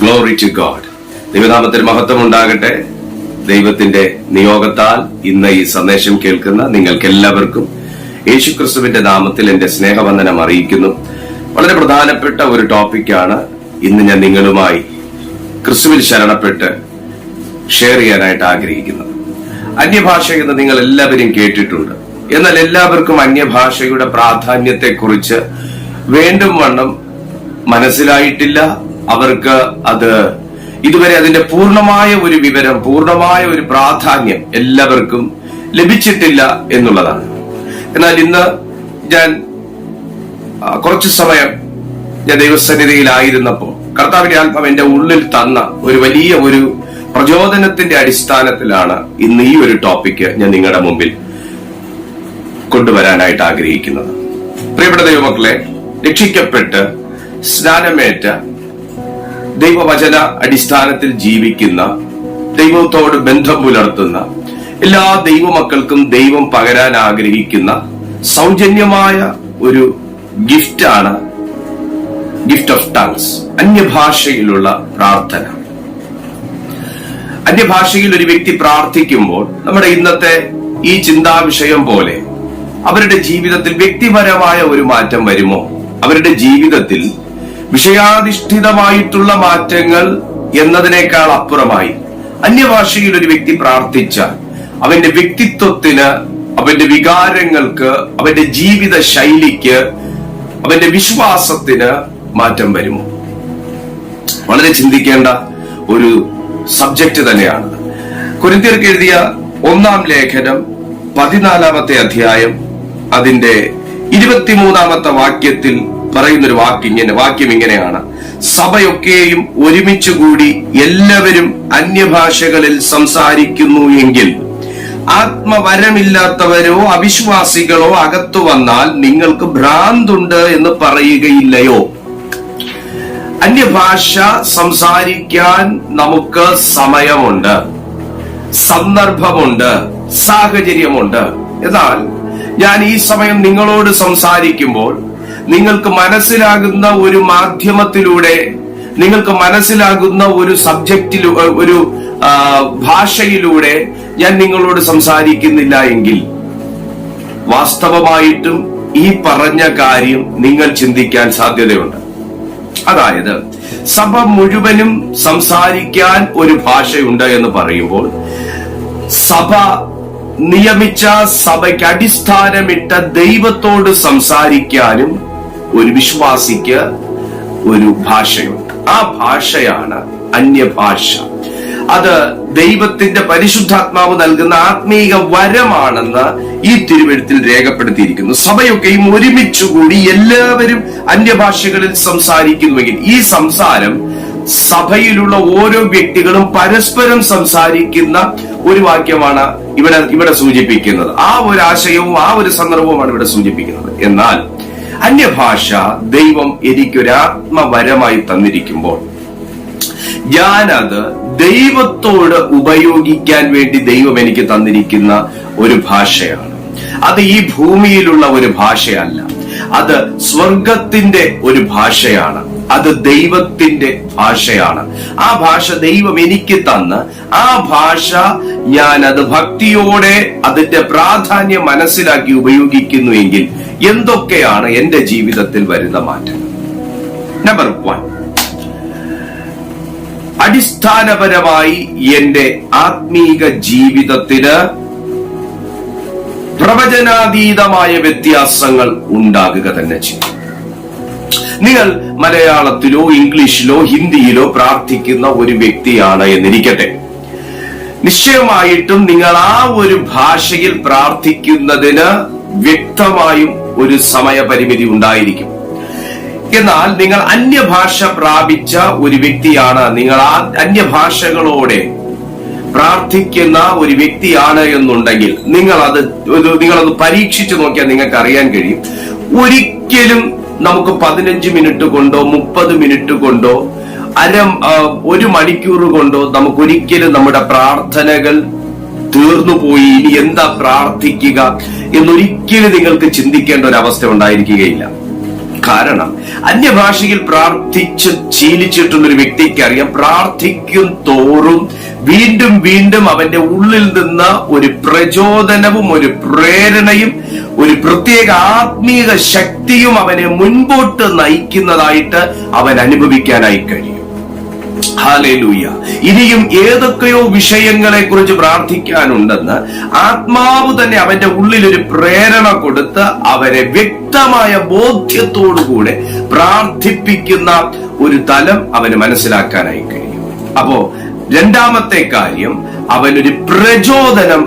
Glory to God. ദൈവനാമത്തിന് മഹത്വം ഉണ്ടാകട്ടെ. ദൈവത്തിന്റെ നിയോഗത്താൽ ഇന്ന് ഈ സന്ദേശം കേൾക്കുന്ന നിങ്ങൾക്ക് എല്ലാവർക്കും യേശുക്രിസ്തുവിന്റെ നാമത്തിൽ എന്റെ സ്നേഹവന്ദനം അറിയിക്കുന്നു. വളരെ പ്രധാനപ്പെട്ട ഒരു ടോപ്പിക്കാണ് ഇന്ന് ഞാൻ നിങ്ങളുമായി ക്രിസ്തുവിൽ ശരണപ്പെട്ട് ഷെയർ ചെയ്യാനായിട്ട് ആഗ്രഹിക്കുന്നത്. അന്യഭാഷ എന്ന് നിങ്ങൾ എല്ലാവരും കേട്ടിട്ടുണ്ട്. എന്നാൽ എല്ലാവർക്കും അന്യഭാഷയുടെ പ്രാധാന്യത്തെക്കുറിച്ച് വേണ്ടും വണ്ണം മനസ്സിലായിട്ടില്ല. അവർക്ക് അത് ഇതുവരെ അതിന്റെ പൂർണ്ണമായ ഒരു വിവരം, പൂർണ്ണമായ ഒരു പ്രാധാന്യം എല്ലാവർക്കും ലഭിച്ചിട്ടില്ല എന്നുള്ളതാണ്. എന്നാൽ ഇന്ന് ഞാൻ കുറച്ചു സമയം ഞാൻ ദൈവസന്നിധിയിലായിരുന്നപ്പോൾ കർത്താവിന്റെ ആത്മാവ് എന്റെ ഉള്ളിൽ തന്ന ഒരു വലിയ ഒരു പ്രചോദനത്തിന്റെ അടിസ്ഥാനത്തിലാണ് ഇന്ന് ഈ ഒരു ടോപ്പിക്ക് ഞാൻ നിങ്ങളുടെ മുമ്പിൽ കൊണ്ടുവരാനായിട്ട് ആഗ്രഹിക്കുന്നത്. പ്രിയപ്പെട്ട ദൈവമക്കളെ, രക്ഷിക്കപ്പെട്ട് സ്നാനമേറ്റ ദൈവവചന അടിസ്ഥാനത്തിൽ ജീവിക്കുന്ന, ദൈവത്തോട് ബന്ധം പുലർത്തുന്ന എല്ലാ ദൈവമക്കൾക്കും ദൈവം പകരാൻ ആഗ്രഹിക്കുന്ന സൗജന്യമായ ഒരു ഗിഫ്റ്റാണ് ഗിഫ്റ്റ് ഓഫ് ടങ്സ്, അന്യഭാഷയിലുള്ള പ്രാർത്ഥന. അന്യഭാഷയിൽ ഒരു വ്യക്തി പ്രാർത്ഥിക്കുമ്പോൾ നമ്മുടെ ഇന്നത്തെ ഈ ചിന്താവിഷയം പോലെ അവരുടെ ജീവിതത്തിൽ വ്യക്തിപരമായ ഒരു മാറ്റം വരുമോ? അവരുടെ ജീവിതത്തിൽ വിഷയാധിഷ്ഠിതമായിട്ടുള്ള മാറ്റങ്ങൾ എന്നതിനേക്കാൾ അപ്പുറമായി അന്യഭാഷയിൽ ഒരു വ്യക്തി പ്രാർത്ഥിച്ചാൽ അവന്റെ വ്യക്തിത്വത്തിന്, അവന്റെ വികാരങ്ങൾക്ക്, അവന്റെ ജീവിത ശൈലിക്ക്, അവന്റെ വിശ്വാസത്തിന് മാറ്റം വരുമോ? വളരെ ചിന്തിക്കേണ്ട ഒരു സബ്ജക്റ്റ് തന്നെയാണ്. കൊരിന്ത്യർക്ക് എഴുതിയ 1-ാം ലേഖനം 14-ാമത്തെ അധ്യായം അതിന്റെ 23-ാമത്തെ വാക്യത്തിൽ പറയുന്നൊരു വാക്യം ഇങ്ങനെയാണ്: സഭയൊക്കെയും ഒരുമിച്ചുകൂടി എല്ലാവരും അന്യഭാഷകളിൽ സംസാരിക്കുന്നു എങ്കിൽ ആത്മവരമില്ലാത്തവരോ അവിശ്വാസികളോ അകത്തു വന്നാൽ നിങ്ങൾക്ക് ഭ്രാന്തുണ്ട് എന്ന് പറയുകയില്ലയോ? അന്യഭാഷ സംസാരിക്കാൻ നമുക്ക് സമയമുണ്ട്, സന്ദർഭമുണ്ട്, സാഹചര്യമുണ്ട്. എന്നാൽ ഞാൻ ഈ സമയം നിങ്ങളോട് സംസാരിക്കുമ്പോൾ നിങ്ങൾക്ക് മനസ്സിലാകുന്ന ഒരു മാധ്യമത്തിലൂടെ, നിങ്ങൾക്ക് മനസ്സിലാകുന്ന ഒരു സബ്ജക്റ്റിലൂടെ, ഒരു ഭാഷയിലൂടെ ഞാൻ നിങ്ങളോട് സംസാരിക്കുന്നില്ല എങ്കിൽ വാസ്തവമായിട്ടും ഈ പറഞ്ഞ കാര്യം നിങ്ങൾ ചിന്തിക്കാൻ സാധ്യതയുണ്ട്. അതായത് സഭ മുഴുവനും സംസാരിക്കാൻ ഒരു ഭാഷയുണ്ട് എന്ന് പറയുമ്പോൾ സഭ നിയമിച്ച, സഭയ്ക്ക് അടിസ്ഥാനമിട്ട ദൈവത്തോട് സംസാരിക്കാനും ഒരു വിശ്വാസിക്ക് ഒരു ഭാഷയുണ്ട്. ആ ഭാഷയാണ് അന്യഭാഷ. അത് ദൈവത്തിന്റെ പരിശുദ്ധാത്മാവ് നൽകുന്ന ആത്മീക വരമാണെന്ന് ഈ തിരുവെഴുത്തിൽ രേഖപ്പെടുത്തിയിരിക്കുന്നു. സഭയൊക്കെയും ഒരുമിച്ചുകൂടി എല്ലാവരും അന്യഭാഷകളിൽ സംസാരിക്കുന്നുവെങ്കിൽ ഈ സംസാരം സഭയിലുള്ള ഓരോ വ്യക്തികളും പരസ്പരം സംസാരിക്കുന്ന ഒരു വാക്യമാണ് ഇവിടെ സൂചിപ്പിക്കുന്നത്. ആ ഒരു ആശയവും ആ ഒരു സന്ദർഭവുമാണ് ഇവിടെ സൂചിപ്പിക്കുന്നത്. എന്നാൽ അന്യഭാഷ ദൈവം എനിക്കൊരാത്മവരമായി തന്നിരിക്കുമ്പോൾ ഞാനത് ദൈവത്തോട് ഉപയോഗിക്കാൻ വേണ്ടി ദൈവം എനിക്ക് തന്നിരിക്കുന്ന ഒരു ഭാഷയാണ്. അത് ഈ ഭൂമിയിലുള്ള ഒരു ഭാഷയല്ല, അത് സ്വർഗത്തിന്റെ ഒരു ഭാഷയാണ്, അത് ദൈവത്തിന്റെ ഭാഷയാണ്. ആ ഭാഷ ദൈവം എനിക്ക് തന്ന് ആ ഭാഷ ഞാൻ അത് ഭക്തിയോടെ അതിന്റെ പ്രാധാന്യം മനസ്സിലാക്കി ഉപയോഗിക്കുന്നുവെങ്കിൽ എന്തൊക്കെയാണ് എന്റെ ജീവിതത്തിൽ വരുന്ന മാറ്റം? നമ്പർ 1, അടിസ്ഥാനപരമായി എന്റെ ആത്മീക ജീവിതത്തിന് പ്രവചനാതീതമായ വ്യത്യാസങ്ങൾ ഉണ്ടാകുക തന്നെ ചെയ്യും. നിങ്ങൾ മലയാളത്തിലോ ഇംഗ്ലീഷിലോ ഹിന്ദിയിലോ പ്രാർത്ഥിക്കുന്ന ഒരു വ്യക്തിയാണ് എന്നിരിക്കട്ടെ, നിശ്ചയമായിട്ടും നിങ്ങൾ ആ ഒരു ഭാഷയിൽ പ്രാർത്ഥിക്കുന്നതിന് വ്യക്തമായും ഒരു സമയപരിമിതി ഉണ്ടായിരിക്കും. എന്നാൽ നിങ്ങൾ അന്യഭാഷ പ്രാപിച്ച ഒരു വ്യക്തിയാണ്, നിങ്ങൾ ആ അന്യഭാഷകളോടെ പ്രാർത്ഥിക്കുന്ന ഒരു വ്യക്തിയാണ് എന്നുണ്ടെങ്കിൽ നിങ്ങളത് പരീക്ഷിച്ചു നോക്കിയാൽ നിങ്ങൾക്ക് അറിയാൻ കഴിയും. ഒരിക്കലും നമുക്ക് 15 മിനിറ്റ് കൊണ്ടോ 30 മിനിറ്റ് കൊണ്ടോ ഒരു മണിക്കൂർ കൊണ്ടോ നമുക്കൊരിക്കലും നമ്മുടെ പ്രാർത്ഥനകൾ തീർന്നുപോയി, ഇനി എന്താ പ്രാർത്ഥിക്കുക എന്നൊരിക്കലും നിങ്ങൾക്ക് ചിന്തിക്കേണ്ട ഒരു അവസ്ഥ ഉണ്ടായിരിക്കുകയില്ല. കാരണം അന്യഭാഷയിൽ പ്രാർത്ഥിച്ച് ശീലിച്ചിട്ടുള്ളൊരു വ്യക്തിക്ക് അറിയാം, പ്രാർത്ഥിക്കും തോറും വീണ്ടും വീണ്ടും അവന്റെ ഉള്ളിൽ നിന്ന് ഒരു പ്രചോദനവും ഒരു പ്രേരണയും ഒരു പ്രത്യേക ആത്മീയ ശക്തിയും അവനെ മുൻപോട്ട് നയിക്കുന്നതായിട്ട് അവൻ അനുഭവിക്കാനായി കഴിയും. ഹല്ലേലൂയ. ഇനിയും ഏതൊക്കെയോ വിഷയങ്ങളെ കുറിച്ച് പ്രാർത്ഥിക്കാനുണ്ടെന്ന് ആത്മാവ് തന്നെ അവന്റെ ഉള്ളിൽ ഒരു പ്രേരണ കൊടുത്ത് അവരെ വ്യക്തമായ ബോധ്യത്തോടുകൂടെ പ്രാർത്ഥിപ്പിക്കുന്ന ഒരു തലം അവന് മനസ്സിലാക്കാനായി കഴിയും. അപ്പോ രണ്ടാമത്തെ കാര്യം, അവനൊരു പ്രചോദനം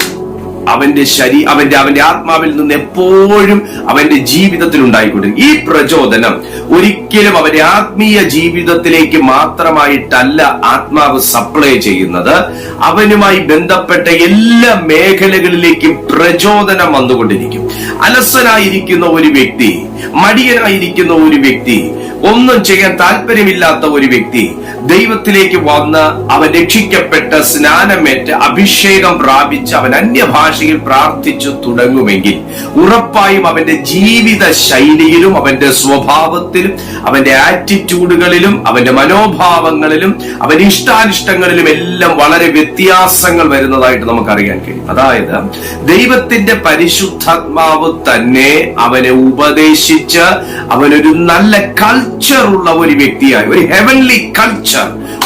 അവന്റെ ആത്മാവിൽ നിന്ന് എപ്പോഴും അവന്റെ ജീവിതത്തിൽ ഉണ്ടായിക്കൊണ്ടിരിക്കും. ഈ പ്രചോദനം ഒരിക്കലും അവന്റെ ആത്മീയ ജീവിതത്തിലേക്ക് മാത്രമായിട്ടല്ല ആത്മാവ് സപ്ലൈ ചെയ്യുന്നത്, അവനുമായി ബന്ധപ്പെട്ട എല്ലാ മേഖലകളിലേക്കും പ്രചോദനം വന്നുകൊണ്ടിരിക്കും. അലസനായിരിക്കുന്ന ഒരു വ്യക്തി, മടിയനായിരിക്കുന്ന ഒരു വ്യക്തി, ഒന്നും ചെയ്യാൻ താല്പര്യമില്ലാത്ത ഒരു വ്യക്തി ദൈവത്തിലേക്ക് വന്ന് അവൻ രക്ഷിക്കപ്പെട്ട് സ്നാനമേറ്റ് അഭിഷേകം പ്രാപിച്ച് അവൻ അന്യഭാഷയിൽ പ്രാർത്ഥിച്ചു തുടങ്ങുമെങ്കിൽ ഉറപ്പായും അവന്റെ ജീവിത ശൈലിയിലും അവന്റെ സ്വഭാവത്തിലും അവന്റെ ആറ്റിറ്റ്യൂഡുകളിലും അവന്റെ മനോഭാവങ്ങളിലും അവന്റെ ഇഷ്ടാനിഷ്ടങ്ങളിലും എല്ലാം വളരെ വ്യത്യാസങ്ങൾ വരുന്നതായിട്ട് നമുക്കറിയാൻ കഴിയും. അതായത് ദൈവത്തിന്റെ പരിശുദ്ധാത്മാവ് തന്നെ അവനെ ഉപദേശിച്ച് അവനൊരു നല്ല കൾച്ചർ ഉള്ള ഒരു വ്യക്തിയായി, ഒരു ഹെവൻലി കൾച്ചർ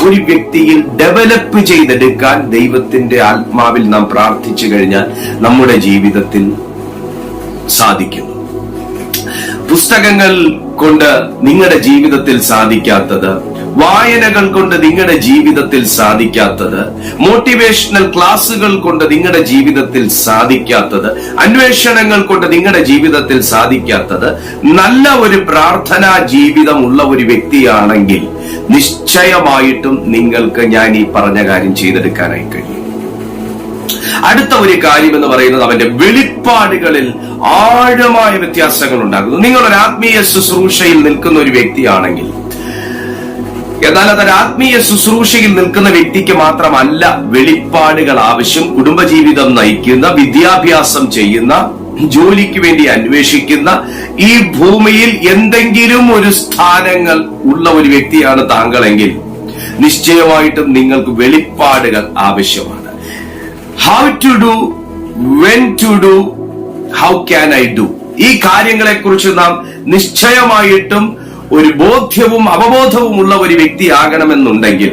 ഒരു വ്യക്തിയിൽ ഡെവലപ്പ് ചെയ്തെടുക്കാൻ ദൈവത്തിന്റെ ആത്മാവിൽ നാം പ്രാർത്ഥിച്ചു കഴിഞ്ഞാൽ നമ്മുടെ ജീവിതത്തിൽ സാധിക്കുന്നു. പുസ്തകങ്ങൾ കൊണ്ട് നിങ്ങളുടെ ജീവിതത്തിൽ സാധിക്കാത്തത്, വായനകൾ കൊണ്ട് നിങ്ങളുടെ ജീവിതത്തിൽ സാധിക്കാത്തത്, മോട്ടിവേഷണൽ ക്ലാസുകൾ കൊണ്ട് നിങ്ങളുടെ ജീവിതത്തിൽ സാധിക്കാത്തത്, അന്വേഷണങ്ങൾ കൊണ്ട് നിങ്ങളുടെ ജീവിതത്തിൽ സാധിക്കാത്തത്, നല്ല ഒരു പ്രാർത്ഥനാ ജീവിതം ഉള്ള ഒരു വ്യക്തിയാണെങ്കിൽ നിശ്ചയമായിട്ടും നിങ്ങൾക്ക് ഞാൻ ഈ പറഞ്ഞ കാര്യം ചെയ്തെടുക്കാനായി കഴിയും. അടുത്ത ഒരു കാര്യം എന്ന് പറയുന്നത് അവന്റെ വെളിപ്പാടുകളിൽ ആഴമായ വ്യത്യാസങ്ങൾ ഉണ്ടാകുന്നു. നിങ്ങളൊരു ആത്മീയ ശുശ്രൂഷയിൽ നിൽക്കുന്ന ഒരു വ്യക്തിയാണെങ്കിൽ, എന്നാൽ അതൊരു ആത്മീയ ശുശ്രൂഷയിൽ നിൽക്കുന്ന വ്യക്തിക്ക് മാത്രമല്ല വെളിപ്പാടുകൾ ആവശ്യം. കുടുംബജീവിതം നയിക്കുന്ന, വിദ്യാഭ്യാസം ചെയ്യുന്ന, ജോലിക്ക് വേണ്ടി അന്വേഷിക്കുന്ന, ഈ ഭൂമിയിൽ എന്തെങ്കിലും ഒരു സ്ഥാനങ്ങൾ ഉള്ള ഒരു വ്യക്തിയാണ് താങ്കളെങ്കിൽ നിശ്ചയമായിട്ടും നിങ്ങൾക്ക് വെളിപ്പാടുകൾ ആവശ്യമാണ്. How to do, when to do, how can I do, ഈ കാര്യങ്ങളെ കുറിച്ച് നാം നിശ്ചയമായിട്ടും ഒരു ബോധ്യവും അവബോധവും ഉള്ള ഒരു വ്യക്തി ആകണമെന്നുണ്ടെങ്കിൽ,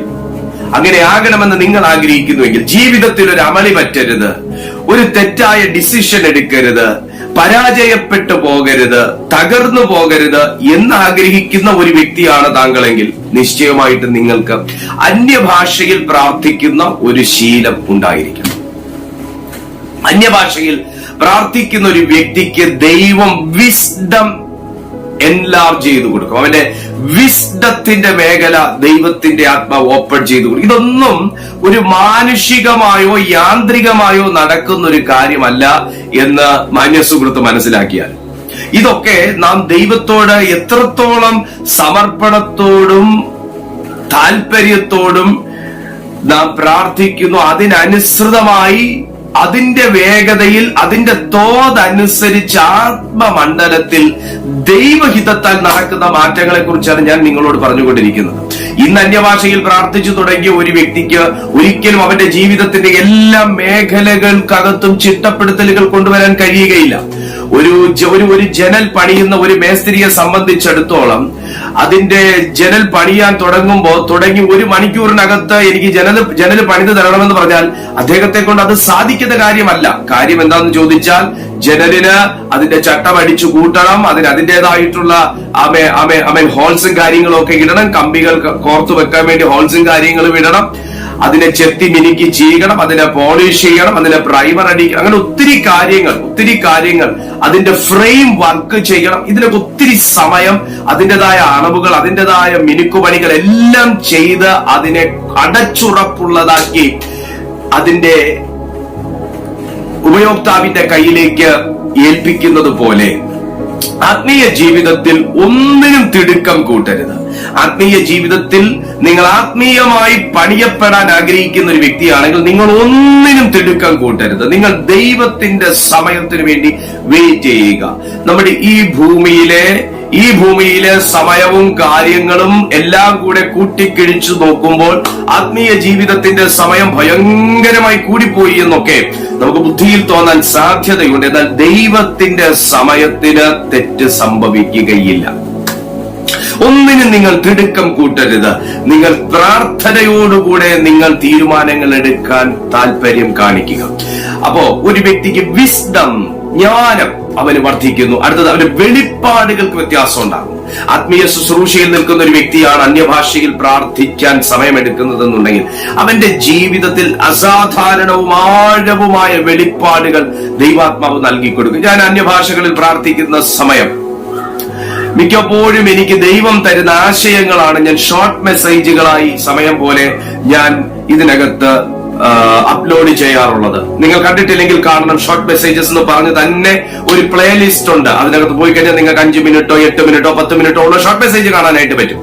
അങ്ങനെ ആകണമെന്ന് നിങ്ങൾ ആഗ്രഹിക്കുന്നുവെങ്കിൽ, ജീവിതത്തിൽ ഒരു അമളി പറ്റരുത്, ഒരു തെറ്റായ ഡിസിഷൻ എടുക്കരുത്, പരാജയപ്പെട്ടു പോകരുത്, തകർന്നു പോകരുത് എന്ന് ആഗ്രഹിക്കുന്ന ഒരു വ്യക്തിയാണ് താങ്കളെങ്കിൽ നിശ്ചയമായിട്ടും നിങ്ങൾക്ക് അന്യഭാഷയിൽ പ്രാർത്ഥിക്കുന്ന ഒരു ശീലം ഉണ്ടായിരിക്കണം. അന്യഭാഷയിൽ പ്രാർത്ഥിക്കുന്ന ഒരു വ്യക്തിക്ക് ദൈവം വിസ്ഡം എൻലാർജ് ചെയ്തു കൊടുക്കും. അവന്റെ വിസ്ഡത്തിന്റെ മേഖല ദൈവത്തിന്റെ ആത്മാവ് ഓപ്പൺ ചെയ്തു കൊടുക്കും. ഇതൊന്നും ഒരു മാനുഷികമായോ യാന്ത്രികമായോ നടക്കുന്ന ഒരു കാര്യമല്ല എന്ന് മാന്യസുഹൃത്ത് മനസ്സിലാക്കിയാൽ, ഇതൊക്കെ നാം ദൈവത്തോട് എത്രത്തോളം സമർപ്പണത്തോടും താല്പര്യത്തോടും നാം പ്രാർത്ഥിക്കുന്നു, അതിനനുസൃതമായി അതിന്റെ വേഗതയിൽ അതിന്റെ തോതനുസരിച്ച് ആത്മമണ്ഡലത്തിൽ ദൈവഹിതത്താൽ നടക്കുന്ന മാറ്റങ്ങളെ കുറിച്ചാണ് ഞാൻ നിങ്ങളോട് പറഞ്ഞുകൊണ്ടിരിക്കുന്നത്. ഇന്ന് അന്യഭാഷയിൽ പ്രാർത്ഥിച്ചു തുടങ്ങിയ ഒരു വ്യക്തിക്ക് ഒരിക്കലും അവന്റെ ജീവിതത്തിന്റെ എല്ലാ മേഖലകൾക്കകത്തും ചിട്ടപ്പെടുത്തലുകൾ കൊണ്ടുവരാൻ കഴിയുകയില്ല. ഒരു ജനൽ പണിയുന്ന ഒരു മേസ്ത്രിയെ സംബന്ധിച്ചിടത്തോളം അതിന്റെ ജനൽ പണിയാൻ തുടങ്ങി ഒരു മണിക്കൂറിനകത്ത് എനിക്ക് ജനൽ പണിത് തരണമെന്ന് പറഞ്ഞാൽ അദ്ദേഹത്തെ കൊണ്ട് അത് സാധിക്കുന്ന കാര്യമല്ല. കാര്യം എന്താണെന്ന് ചോദിച്ചാൽ, ജനലിന് അതിന്റെ ചട്ടം അടിച്ചു കൂട്ടണം, അതിൻ്റെതായിട്ടുള്ള ഹോൾസും കാര്യങ്ങളും ഒക്കെ ഇടണം, കമ്പികൾ കോർത്തു വെക്കാൻ വേണ്ടി ഹോൾസും കാര്യങ്ങളും ഇടണം, അതിനെ ചെത്തി മിനുക്കി ചെയ്യണം, അതിനെ പോളിഷ് ചെയ്യണം, അതിനെ പ്രൈമർ അടിക്കണം, അങ്ങനെ ഒത്തിരി കാര്യങ്ങൾ അതിന്റെ ഫ്രെയിം വർക്ക് ചെയ്യണം. ഇതിനൊക്കെ ഒത്തിരി സമയം, അതിൻ്റെതായ അളവുകൾ, അതിൻ്റെതായ മിനുക്കുപണികൾ എല്ലാം ചെയ്ത് അതിനെ അടച്ചുറപ്പുള്ളതാക്കി അതിന്റെ ഉപയോക്താവിന്റെ കയ്യിലേക്ക് ഏൽപ്പിക്കുന്നത് പോലെ ആത്മീയ ജീവിതത്തിൽ ഒന്നിനും തിടുക്കം കൂട്ടരുത്. ആത്മീയ ജീവിതത്തിൽ നിങ്ങൾ ആത്മീയമായി പണിയപ്പെടാൻ ആഗ്രഹിക്കുന്ന ഒരു വ്യക്തിയാണെങ്കിൽ നിങ്ങൾ ഒന്നിനും തിടുക്കം കൂട്ടരുത്. നിങ്ങൾ ദൈവത്തിന്റെ സമയത്തിന് വേണ്ടി വെയിറ്റ് ചെയ്യുക. നമ്മുടെ ഈ ഭൂമിയിലെ ഈ ഭൂമിയിലെ സമയവും കാര്യങ്ങളും എല്ലാം കൂടെ കൂട്ടിക്കിഴിച്ചു നോക്കുമ്പോൾ ആത്മീയ ജീവിതത്തിന്റെ സമയം ഭയങ്കരമായി കൂടിപ്പോയി എന്നൊക്കെ നമുക്ക് ബുദ്ധിയിൽ തോന്നാൻ സാധ്യതയുണ്ട്. എന്നാൽ ദൈവത്തിന്റെ സമയത്തിന് തെറ്റ് സംഭവിക്കുകയില്ല. ഒന്നിനും നിങ്ങൾ തിടുക്കം കൂട്ടരുത്. നിങ്ങൾ പ്രാർത്ഥനയോടുകൂടെ നിങ്ങൾ തീരുമാനങ്ങൾ എടുക്കാൻ താല്പര്യം കാണിക്കുക. അപ്പോ ഒരു വ്യക്തിക്ക് വിസ്ഡം, ജ്ഞാനം അവന് വർദ്ധിക്കുന്നു. അടുത്തത് അവന് വെളിപ്പാടുകൾക്ക് വ്യത്യാസം ഉണ്ടാകും. ആത്മീയ ശുശ്രൂഷയിൽ നിൽക്കുന്ന ഒരു വ്യക്തിയാണ് അന്യഭാഷയിൽ പ്രാർത്ഥിക്കാൻ സമയമെടുക്കുന്നതെന്നുണ്ടെങ്കിൽ അവന്റെ ജീവിതത്തിൽ അസാധാരണവും ആഴവുമായ വെളിപ്പാടുകൾ ദൈവാത്മാവ് നൽകിക്കൊടുക്കും. ഞാൻ അന്യഭാഷകളിൽ പ്രാർത്ഥിക്കുന്ന സമയം മിക്കപ്പോഴും എനിക്ക് ദൈവം തരുന്ന ആശയങ്ങളാണ് ഞാൻ ഷോർട്ട് മെസ്സേജുകളായി സമയം പോലെ ഞാൻ ഇതിനകത്ത് അപ്ലോഡ് ചെയ്യാറുള്ളത്. നിങ്ങൾ കണ്ടിട്ടില്ലെങ്കിൽ കാണണം. ഷോർട്ട് മെസ്സേജസ് എന്ന് പറഞ്ഞ് തന്നെ ഒരു പ്ലേലിസ്റ്റ് ഉണ്ട്. അതിനകത്ത് പോയി കഴിഞ്ഞാൽ നിങ്ങൾക്ക് 5 മിനിറ്റോ 8 മിനിറ്റോ 10 മിനിറ്റോ ഉള്ള ഷോർട്ട് മെസ്സേജ് കാണാനായിട്ട് പറ്റും.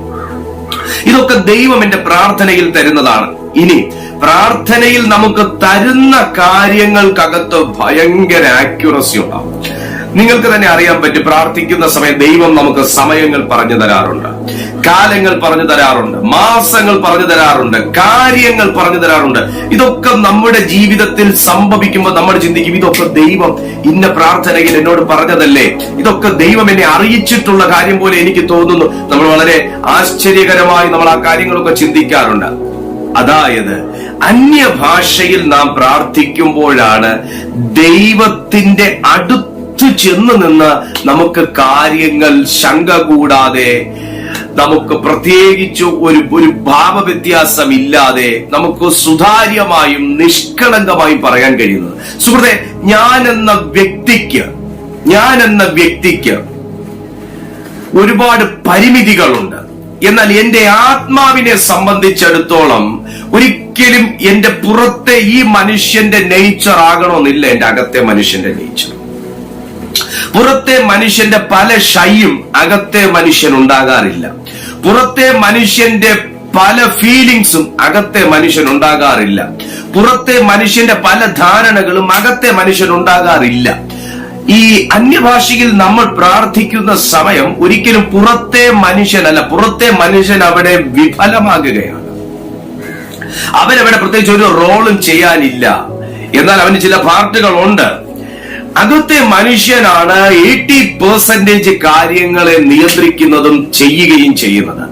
ഇതൊക്കെ ദൈവം എന്റെ പ്രാർത്ഥനയിൽ തരുന്നതാണ്. ഇനി പ്രാർത്ഥനയിൽ നമുക്ക് തരുന്ന കാര്യങ്ങൾക്കകത്ത് ഭയങ്കര ആക്യുറസി ഉണ്ടാവും. നിങ്ങൾക്ക് തന്നെ അറിയാൻ പറ്റും, പ്രാർത്ഥിക്കുന്ന സമയം ദൈവം നമുക്ക് സമയങ്ങൾ പറഞ്ഞു തരാറുണ്ട്, കാലങ്ങൾ പറഞ്ഞു തരാറുണ്ട്, മാസങ്ങൾ പറഞ്ഞു തരാറുണ്ട്, കാര്യങ്ങൾ പറഞ്ഞു തരാറുണ്ട്. ഇതൊക്കെ നമ്മുടെ ജീവിതത്തിൽ സംഭവിക്കുമ്പോൾ നമ്മൾ ചിന്തിക്കും, ഇതൊക്കെ ദൈവം ഇന്ന പ്രാർത്ഥനയിൽ എന്നോട് പറഞ്ഞതല്ലേ, ഇതൊക്കെ ദൈവം എന്നെ അറിയിച്ചിട്ടുള്ള കാര്യം പോലെ എനിക്ക് തോന്നുന്നു. നമ്മൾ വളരെ ആശ്ചര്യകരമായി നമ്മൾ ആ കാര്യങ്ങളൊക്കെ ചിന്തിക്കാറുണ്ട്. അതായത് അന്യഭാഷയിൽ നാം പ്രാർത്ഥിക്കുമ്പോഴാണ് ദൈവത്തിന്റെ അടുത്ത് ചെന്ന് നിന്ന് നമുക്ക് കാര്യങ്ങൾ ശങ്ക കൂടാതെ, നമുക്ക് പ്രത്യേകിച്ച് ഒരു ഭാവവ്യത്യാസം ഇല്ലാതെ നമുക്ക് സുതാര്യമായും നിഷ്കളങ്കമായും പറയാൻ കഴിയുന്നത്. സുഹൃത്തെ, ഞാൻ എന്ന വ്യക്തിക്ക് ഒരുപാട് പരിമിതികളുണ്ട്. എന്നാൽ എന്റെ ആത്മാവിനെ സംബന്ധിച്ചിടത്തോളം ഒരിക്കലും എന്റെ പുറത്തെ ഈ മനുഷ്യന്റെ നേച്ചർ ആകണമെന്നില്ല എന്റെ അകത്തെ മനുഷ്യന്റെ നേച്ചർ. പുറത്തെ മനുഷ്യന്റെ പല ഷൈയും അകത്തെ മനുഷ്യൻ ഉണ്ടാകാറില്ല. പുറത്തെ മനുഷ്യന്റെ പല ഫീലിങ്സും അകത്തെ മനുഷ്യൻ ഉണ്ടാകാറില്ല. പുറത്തെ മനുഷ്യന്റെ പല ധാരണകളും അകത്തെ മനുഷ്യൻ ഉണ്ടാകാറില്ല. ഈ അന്യഭാഷയിൽ നമ്മൾ പ്രാർത്ഥിക്കുന്ന സമയം ഒരിക്കലും പുറത്തെ മനുഷ്യനല്ല, പുറത്തെ മനുഷ്യൻ അവിടെ വിഫലമാകുകയാണ്. അവനവിടെ പ്രത്യേകിച്ച് ഒരു റോളും ചെയ്യാനില്ല. എന്നാൽ അവന് ചില പാർട്ടുകൾ ഉണ്ട്. അകത്തെ മനുഷ്യനാണ് 80% കാര്യങ്ങളെ നിയന്ത്രിക്കുന്നതും ചെയ്യുകയും ചെയ്യുന്നത്.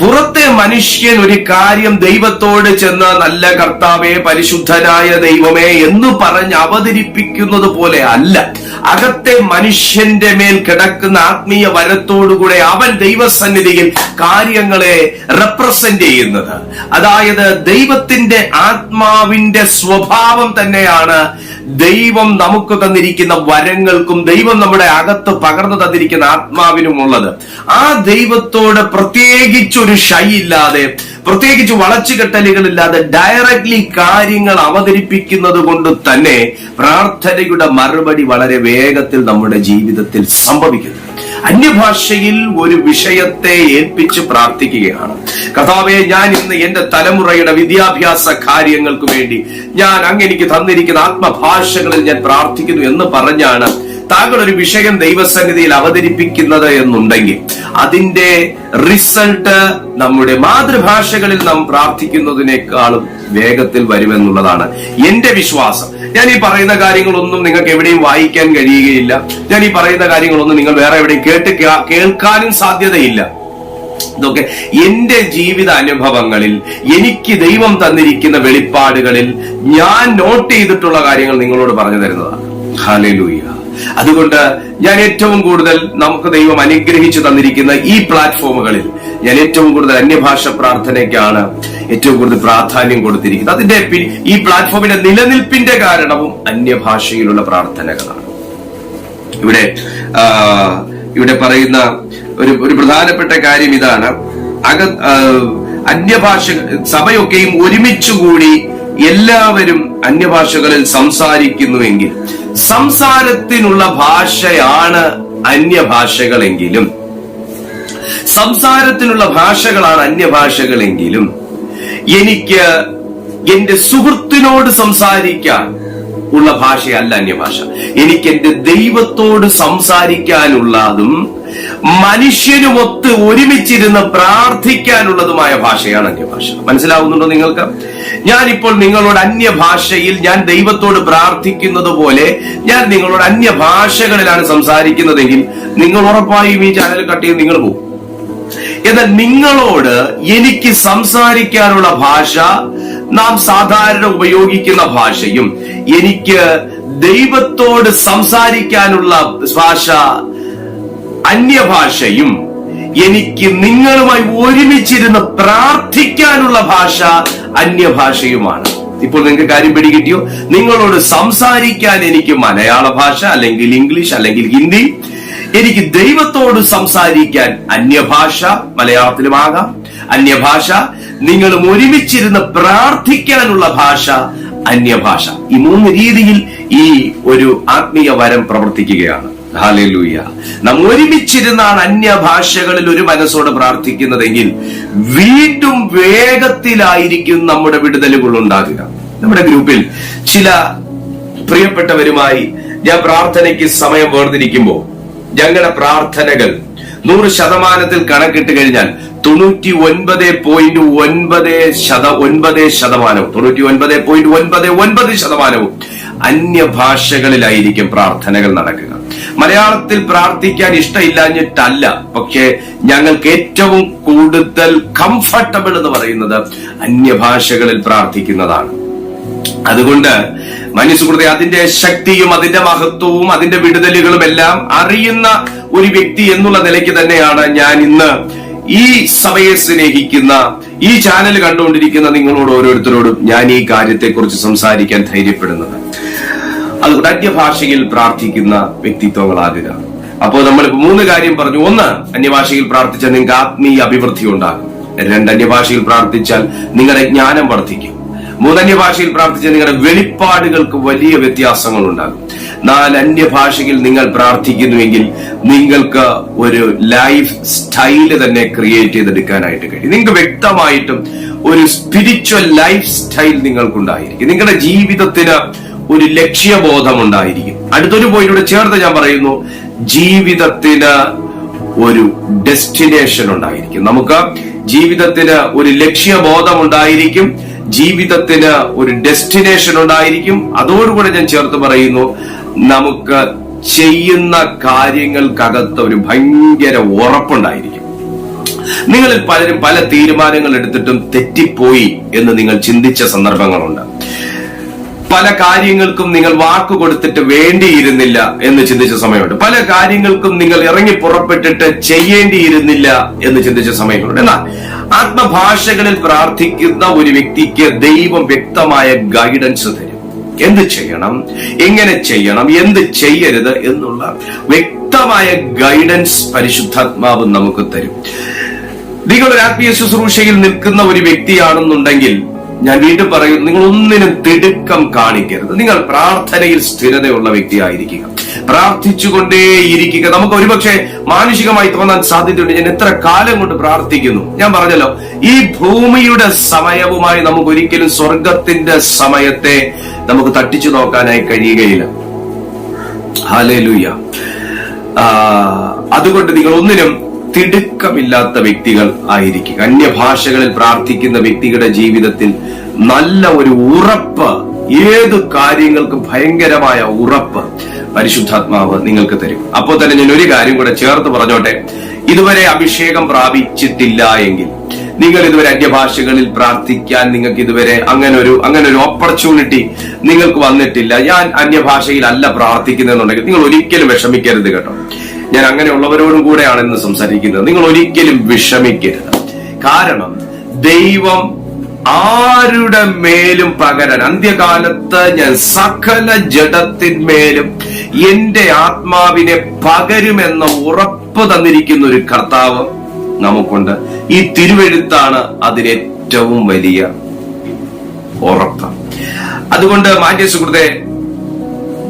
പുറത്തെ മനുഷ്യൻ ഒരു കാര്യം ദൈവത്തോട് ചെന്ന് നല്ല കർത്താവേ, പരിശുദ്ധനായ ദൈവമേ എന്ന് പറഞ്ഞ് അവതരിപ്പിക്കുന്നത് പോലെ അല്ല. അകത്തെ മനുഷ്യന്റെ മേൽ കിടക്കുന്ന ആത്മീയ വരത്തോടുകൂടെ അവൻ ദൈവസന്നിധിയിൽ കാര്യങ്ങളെ റെപ്രസെന്റ് ചെയ്യുന്നത്. അതായത് ദൈവത്തിന്റെ ആത്മാവിന്റെ സ്വഭാവം തന്നെയാണ് ദൈവം നമുക്ക് തന്നിരിക്കുന്ന വരങ്ങൾക്കും ദൈവം നമ്മുടെ അകത്ത് പകർന്നു തന്നിരിക്കുന്ന ആത്മാവിനുമുള്ളത്. ആ ദൈവത്തോട് പ്രത്യേകിച്ചൊരു ഷൈ ഇല്ലാതെ, പ്രത്യേകിച്ച് വളച്ചുകെട്ടലുകളില്ലാതെ ഡയറക്ട്ലി കാര്യങ്ങൾ അവതരിപ്പിക്കുന്നത് കൊണ്ട് തന്നെ പ്രാർത്ഥനയുടെ മറുപടി വളരെ വേഗത്തിൽ നമ്മുടെ ജീവിതത്തിൽ സംഭവിക്കുന്നു. അന്യഭാഷയിൽ ഒരു വിഷയത്തെ ഏൽപ്പിച്ച് പ്രാർത്ഥിക്കുകയാണ്. കർത്താവേ, ഞാൻ ഇന്ന് എന്റെ തലമുറയുടെ വിദ്യാഭ്യാസ കാര്യങ്ങൾക്ക് വേണ്ടി ഞാൻ അങ്ങെനിക്ക് തന്നിരിക്കുന്ന ആത്മഭാഷകളിൽ ഞാൻ പ്രാർത്ഥിക്കുന്നു എന്ന് പറഞ്ഞാണ് താങ്കൾ ഒരു വിഷയം ദൈവസന്നിധിയിൽ അവതരിപ്പിക്കുന്നത് എന്നുണ്ടെങ്കിൽ അതിന്റെ റിസൾട്ട് നമ്മുടെ മാതൃഭാഷകളിൽ നാം പ്രാർത്ഥിക്കുന്നതിനേക്കാളും വേഗത്തിൽ വരുമെന്നുള്ളതാണ് എന്റെ വിശ്വാസം. ഞാൻ ഈ പറയുന്ന കാര്യങ്ങളൊന്നും നിങ്ങൾക്ക് എവിടെയും വായിക്കാൻ കഴിയുകയില്ല. ഞാൻ ഈ പറയുന്ന കാര്യങ്ങളൊന്നും നിങ്ങൾ വേറെ എവിടെയും കേൾക്കാനും സാധ്യതയില്ല. ഇതൊക്കെ എന്റെ ജീവിത അനുഭവങ്ങളിൽ, എനിക്ക് ദൈവം തന്നിരിക്കുന്ന വെളിപ്പാടുകളിൽ ഞാൻ നോട്ട് ചെയ്തിട്ടുള്ള കാര്യങ്ങൾ നിങ്ങളോട് പറഞ്ഞു തരുന്നതാണ്. ഹല്ലേലൂയ. അതുകൊണ്ട് ഞാൻ ഏറ്റവും കൂടുതൽ നമുക്ക് ദൈവം അനുഗ്രഹിച്ചു തന്നിരിക്കുന്ന ഈ പ്ലാറ്റ്ഫോമുകളിൽ ഞാൻ ഏറ്റവും കൂടുതൽ അന്യഭാഷ പ്രാർത്ഥനയ്ക്കാണ് ഏറ്റവും കൂടുതൽ പ്രാധാന്യം കൊടുത്തിരിക്കുന്നത്. അതിന്റെ ഈ പ്ലാറ്റ്ഫോമിന്റെ നിലനിൽപ്പിന്റെ കാരണവും അന്യഭാഷയിലുള്ള പ്രാർത്ഥനകളാണ്. ഇവിടെ പറയുന്ന ഒരു പ്രധാനപ്പെട്ട കാര്യം ഇതാണ്. അന്യഭാഷ സഭയൊക്കെയും ഒരുമിച്ചുകൂടി എല്ലാവരും അന്യഭാഷകളിൽ സംസാരിക്കുന്നുവെങ്കിൽ സംസാരത്തിനുള്ള ഭാഷയാണ് അന്യഭാഷകളെങ്കിലും, സംസാരത്തിനുള്ള ഭാഷകളാണ് അന്യഭാഷകളെങ്കിലും എനിക്ക് എന്റെ സുഹൃത്തിനോട് സംസാരിക്കാൻ ഉള്ള ഭാഷയല്ല അന്യഭാഷ. എനിക്ക് എന്റെ ദൈവത്തോട് സംസാരിക്കാനുള്ളതും മനുഷ്യനുമൊത്ത് ഒരുമിച്ചിരുന്ന് പ്രാർത്ഥിക്കാനുള്ളതുമായ ഭാഷയാണ് അന്യഭാഷ. മനസ്സിലാവുന്നുണ്ടോ നിങ്ങൾക്ക്? ഞാനിപ്പോൾ നിങ്ങളോട് അന്യഭാഷയിൽ ഞാൻ ദൈവത്തോട് പ്രാർത്ഥിക്കുന്നത് പോലെ ഞാൻ നിങ്ങളോട് അന്യഭാഷകളിലാണ് സംസാരിക്കുന്നതെങ്കിൽ നിങ്ങൾ ഉറപ്പായും ഈ ചാനൽ കട്ട് ചെയ്ത് നിങ്ങൾ പോകും. എന്നാൽ നിങ്ങളോട് എനിക്ക് സംസാരിക്കാനുള്ള ഭാഷ നാം സാധാരണ ഉപയോഗിക്കുന്ന ഭാഷയും എനിക്ക് ദൈവത്തോട് സംസാരിക്കാനുള്ള ഭാഷ അന്യഭാഷയും എനിക്ക് നിങ്ങളുമായി ഒരുമിച്ചിരുന്ന് പ്രാർത്ഥിക്കാനുള്ള ഭാഷ അന്യഭാഷയുമാണ്. ഇപ്പോൾ നിങ്ങൾക്ക് കാര്യം പിടികിട്ടിയോ? നിങ്ങളോട് സംസാരിക്കാൻ എനിക്ക് മലയാള ഭാഷ, അല്ലെങ്കിൽ ഇംഗ്ലീഷ്, അല്ലെങ്കിൽ ഹിന്ദി. എനിക്ക് ദൈവത്തോട് സംസാരിക്കാൻ അന്യഭാഷ, മലയാളത്തിലുമാകാം അന്യഭാഷ. നിങ്ങളും ഒരുമിച്ചിരുന്ന് പ്രാർത്ഥിക്കാനുള്ള ഭാഷ അന്യഭാഷ. ഈ 3 രീതിയിൽ ഈ ഒരു ആത്മീയ വരം പ്രവർത്തിക്കുകയാണ്. ഹല്ലേലൂയ. നാം ഒരുമിച്ചിരുന്നാണ് അന്യഭാഷകളിൽ ഒരു മനസ്സോടെ പ്രാർത്ഥിക്കുന്നതെങ്കിൽ വീണ്ടും വേഗത്തിലായിരിക്കും നമ്മുടെ വിടുതലുകൾ ഉണ്ടാകുക. നമ്മുടെ ഗ്രൂപ്പിൽ ചില പ്രിയപ്പെട്ടവരുമായി ഞാൻ പ്രാർത്ഥനയ്ക്ക് സമയം വേർതിരിക്കുമ്പോൾ ഞങ്ങളുടെ പ്രാർത്ഥനകൾ 100% കണക്കിട്ട് കഴിഞ്ഞാൽ 99.9% അന്യഭാഷകളിലായിരിക്കും പ്രാർത്ഥനകൾ നടക്കുക. മലയാളത്തിൽ പ്രാർത്ഥിക്കാൻ ഇഷ്ടമില്ലാഞ്ഞിട്ടല്ല, പക്ഷേ ഞങ്ങൾക്ക് ഏറ്റവും കൂടുതൽ കംഫർട്ടബിൾ എന്ന് പറയുന്നത് അന്യഭാഷകളിൽ പ്രാർത്ഥിക്കുന്നതാണ്. അതുകൊണ്ട് മനുഷ്യസുഹൃത്തെ, അതിന്റെ ശക്തിയും അതിന്റെ മഹത്വവും അതിന്റെ വിടുതലുകളും എല്ലാം അറിയുന്ന ഒരു വ്യക്തി എന്നുള്ള നിലയ്ക്ക് തന്നെയാണ് ഞാൻ ഇന്ന് ഈ സഭയെ സ്നേഹിക്കുന്ന, ഈ ചാനൽ കണ്ടുകൊണ്ടിരിക്കുന്ന നിങ്ങളോട് ഓരോരുത്തരോടും ഞാൻ ഈ കാര്യത്തെക്കുറിച്ച് സംസാരിക്കാൻ ധൈര്യപ്പെടുന്നത്. അതുകൊണ്ട് അന്യഭാഷയിൽ പ്രാർത്ഥിക്കുന്ന വ്യക്തിത്വങ്ങളാകുക. അപ്പോൾ നമ്മളിപ്പോ 3 കാര്യം പറഞ്ഞു. 1, അന്യഭാഷയിൽ പ്രാർത്ഥിച്ചാൽ നിങ്ങൾക്ക് ആത്മീയ അഭിവൃദ്ധി ഉണ്ടാകും. 2, അന്യഭാഷയിൽ പ്രാർത്ഥിച്ചാൽ നിങ്ങളുടെ ജ്ഞാനം വർദ്ധിക്കും. 3, അന്യഭാഷയിൽ പ്രാർത്ഥിച്ചാൽ നിങ്ങളുടെ വെളിപ്പാടുകൾക്ക് വലിയ വ്യത്യാസങ്ങൾ ഉണ്ടാകും. 4, അന്യഭാഷയിൽ നിങ്ങൾ പ്രാർത്ഥിക്കുന്നുവെങ്കിൽ നിങ്ങൾക്ക് ഒരു ലൈഫ് സ്റ്റൈല് തന്നെ ക്രിയേറ്റ് ചെയ്തെടുക്കാനായിട്ട് കഴിയും. നിങ്ങൾക്ക് വ്യക്തമായിട്ടും ഒരു സ്പിരിച്വൽ ലൈഫ് സ്റ്റൈൽ നിങ്ങൾക്കുണ്ടായിരിക്കും. നിങ്ങളുടെ ജീവിതത്തിന് ഒരു ലക്ഷ്യബോധം ഉണ്ടായിരിക്കും. അടുത്തൊരു പോയിന്റോട് ചേർത്ത് ഞാൻ പറയുന്നു, ജീവിതത്തിന് ഒരു ഡെസ്റ്റിനേഷൻ ഉണ്ടായിരിക്കും. നമുക്ക് ജീവിതത്തിന് ഒരു ലക്ഷ്യബോധം ഉണ്ടായിരിക്കും, ജീവിതത്തിന് ഒരു ഡെസ്റ്റിനേഷൻ ഉണ്ടായിരിക്കും. അതോടുകൂടെ ഞാൻ ചേർത്ത് പറയുന്നു, നമുക്ക് ചെയ്യുന്ന കാര്യങ്ങൾക്കകത്ത് ഒരു ഭയങ്കര ഉറപ്പുണ്ടായിരിക്കും. നിങ്ങളിൽ പലരും പല തീരുമാനങ്ങൾ എടുത്തിട്ടും തെറ്റിപ്പോയി എന്ന് നിങ്ങൾ ചിന്തിച്ച സന്ദർഭങ്ങളുണ്ട്. പല കാര്യങ്ങൾക്കും നിങ്ങൾ വാക്ക് കൊടുത്തിട്ട് വേണ്ടിയിരുന്നില്ല എന്ന് ചിന്തിച്ച സമയമുണ്ട്. പല കാര്യങ്ങൾക്കും നിങ്ങൾ ഇറങ്ങി പുറപ്പെട്ടിട്ട് ചെയ്യേണ്ടിയിരുന്നില്ല എന്ന് ചിന്തിച്ച സമയങ്ങളുണ്ട്. എന്നാൽ ആത്മഭാഷകളിൽ പ്രാർത്ഥിക്കുന്ന ഒരു വ്യക്തിക്ക് ദൈവം വ്യക്തമായ ഗൈഡൻസ് തരും. എന്ത് ചെയ്യണം, എങ്ങനെ ചെയ്യണം, എന്ത് ചെയ്യരുത് എന്നുള്ള വ്യക്തമായ ഗൈഡൻസ് പരിശുദ്ധാത്മാവ് നമുക്ക് തരും. നിങ്ങൾ ഒരു ആത്മീയ ശുശ്രൂഷയിൽ നിൽക്കുന്ന ഒരു വ്യക്തിയാണെന്നുണ്ടെങ്കിൽ ഞാൻ വീണ്ടും പറയും, നിങ്ങൾ ഒന്നിനും തിടുക്കം കാണിക്കരുത്. നിങ്ങൾ പ്രാർത്ഥനയിൽ സ്ഥിരതയുള്ള വ്യക്തിയായിരിക്കുക, പ്രാർത്ഥിച്ചുകൊണ്ടേയിരിക്കുക. നമുക്ക് ഒരുപക്ഷെ മാനുഷികമായി തോന്നാൻ സാധ്യതയുണ്ട്, ഞാൻ എത്ര കാലം കൊണ്ട് പ്രാർത്ഥിക്കുന്നു. ഞാൻ പറഞ്ഞല്ലോ, ഈ ഭൂമിയുടെ സമയവുമായി നമുക്ക് ഒരിക്കലും സ്വർഗത്തിന്റെ സമയത്തെ നമുക്ക് തട്ടിച്ചു നോക്കാനായി കഴിയുകയില്ല. ഹല്ലേലൂയ. അതുകൊണ്ട് നിങ്ങൾ ഒന്നിനും തിടുക്കമില്ലാത്ത വ്യക്തികൾ ആയിരിക്കുക. അന്യഭാഷകളിൽ പ്രാർത്ഥിക്കുന്ന വ്യക്തികളുടെ ജീവിതത്തിൽ നല്ല ഒരു ഉറപ്പ്, ഏത് കാര്യങ്ങൾക്കും ഭയങ്കരമായ ഉറപ്പ് പരിശുദ്ധാത്മാവ് നിങ്ങൾക്ക് തരും. അപ്പോൾ തന്നെ ഞാൻ ഒരു കാര്യം കൂടെ ചേർത്ത് പറഞ്ഞോട്ടെ. ഇതുവരെ അഭിഷേകം പ്രാപിച്ചിട്ടില്ല എങ്കിൽ, നിങ്ങൾ ഇതുവരെ അന്യഭാഷകളിൽ പ്രാർത്ഥിക്കാൻ നിങ്ങൾക്ക് ഇതുവരെ അങ്ങനെ ഒരു ഓപ്പർച്യൂണിറ്റി നിങ്ങൾക്ക് വന്നിട്ടില്ല, ഞാൻ അന്യഭാഷയിൽ അല്ല പ്രാർത്ഥിക്കുന്നതെന്നുണ്ടെങ്കിൽ നിങ്ങൾ ഒരിക്കലും വിഷമിക്കരുത് കേട്ടോ. ഞാൻ അങ്ങനെയുള്ളവരോടും കൂടെയാണ് ഇന്ന് സംസാരിക്കുന്നത്. നിങ്ങൾ ഒരിക്കലും വിഷമിക്കരുത്. കാരണം ദൈവം ആരുടെ മേലും പകരാൻ, അന്ത്യകാലത്ത് ഞാൻ സകല ജഡത്തിന്മേലും എന്റെ ആത്മാവിനെ പകരുമെന്ന ഉറപ്പ് തന്നിരിക്കുന്ന ഒരു കർത്താവ് നമുക്കുണ്ട്. ഈ തിരുവെഴുത്താണ് അതിനേറ്റവും വലിയ ഉറപ്പ്. അതുകൊണ്ട് മാന്യ സുഹൃത്തെ,